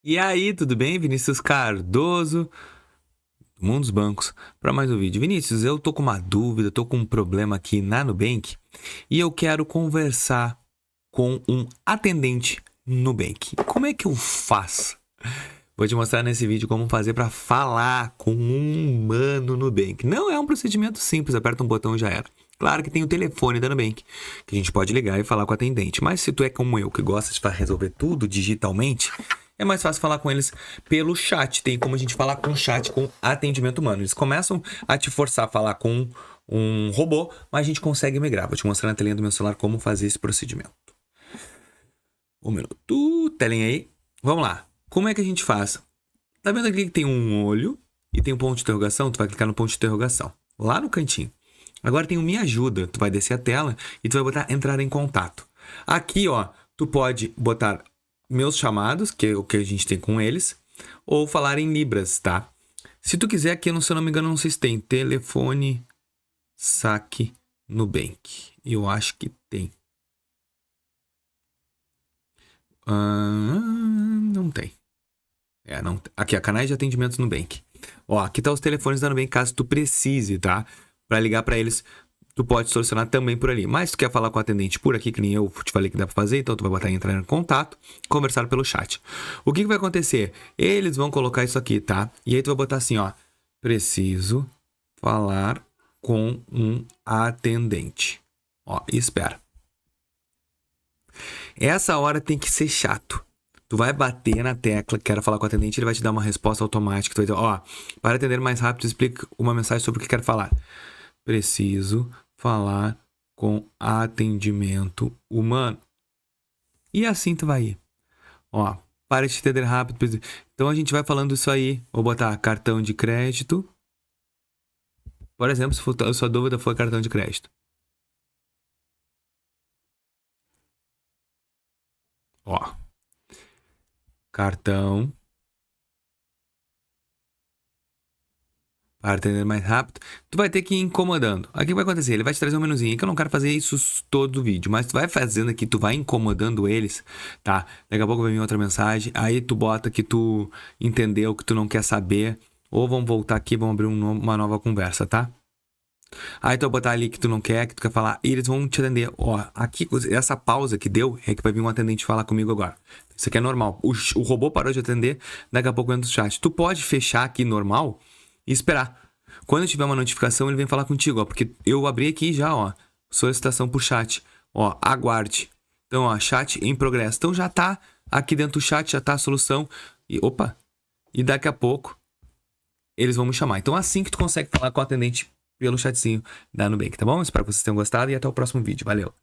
E aí, tudo bem? Vinícius Cardoso, do Mundo dos Bancos, para mais um vídeo. Vinícius, eu tô com uma dúvida, tô com um problema aqui na Nubank e eu quero conversar com um atendente Nubank. Como é que eu faço? Vou te mostrar nesse vídeo como fazer para falar com um humano Nubank. Não é um procedimento simples, aperta um botão e já era. Claro que tem o telefone da Nubank, que a gente pode ligar e falar com o atendente. Mas se tu é como eu, que gosta de resolver tudo digitalmente, é mais fácil falar com eles pelo chat. Tem como a gente falar com o chat, com atendimento humano. Eles começam a te forçar a falar com um robô, mas a gente consegue migrar. Vou te mostrar na telinha do meu celular como fazer esse procedimento. Um minuto, telinha aí. Vamos lá. Como é que a gente faz? Tá vendo aqui que tem um olho e tem um ponto de interrogação? Tu vai clicar no ponto de interrogação, lá no cantinho. Agora tem o Me Ajuda. Tu vai descer a tela e tu vai botar entrar em contato. Aqui, ó, tu pode botar meus chamados, que é o que a gente tem com eles, ou falar em libras, tá? Se tu quiser aqui, se eu não me engano, não sei se tem telefone, saque, Nubank. Eu acho que tem. Não tem. Não. Aqui, ó, canais de atendimento Nubank. Ó, aqui tá os telefones da Nubank, caso tu precise, tá? Pra ligar pra eles, tu pode solucionar também por ali. Mas se tu quer falar com o atendente por aqui, que nem eu te falei que dá pra fazer, então tu vai botar em entrar em contato, conversar pelo chat. O que vai acontecer? Eles vão colocar isso aqui, tá? E aí tu vai botar assim, ó. Preciso falar com um atendente. Ó, e espera. Essa hora tem que ser chato. Tu vai bater na tecla, quero falar com o atendente, ele vai te dar uma resposta automática. Tu vai dizer, ó, para atender mais rápido, explica uma mensagem sobre o que quer falar. Preciso falar com atendimento humano. E assim tu vai ir. Ó, para te atender rápido. Então a gente vai falando isso aí. Vou botar cartão de crédito. Por exemplo, se a sua dúvida for cartão de crédito. Ó, cartão para atender mais rápido, tu vai ter que ir incomodando. Aqui o que vai acontecer? Ele vai te trazer um menuzinho, que eu não quero fazer isso todo o vídeo, mas tu vai fazendo aqui, tu vai incomodando eles, tá? Daqui a pouco vai vir outra mensagem, aí tu bota que tu entendeu, que tu não quer saber, ou vamos voltar aqui, vamos abrir uma nova conversa, tá? Aí tu vai botar ali que tu não quer, que tu quer falar, e eles vão te atender. Ó, aqui, essa pausa que deu, é que vai vir um atendente falar comigo agora. Isso aqui é normal. O robô parou de atender, daqui a pouco entra o chat. Tu pode fechar aqui normal e esperar. Quando tiver uma notificação, ele vem falar contigo, ó, porque eu abri aqui já, ó, solicitação por chat. Ó, aguarde. Então, ó, chat em progresso. Então já tá aqui dentro do chat, já tá a solução. E, opa, e daqui a pouco eles vão me chamar. Então, assim que tu consegue falar com o atendente pelo chatzinho da Nubank, tá bom? Espero que vocês tenham gostado e até o próximo vídeo. Valeu!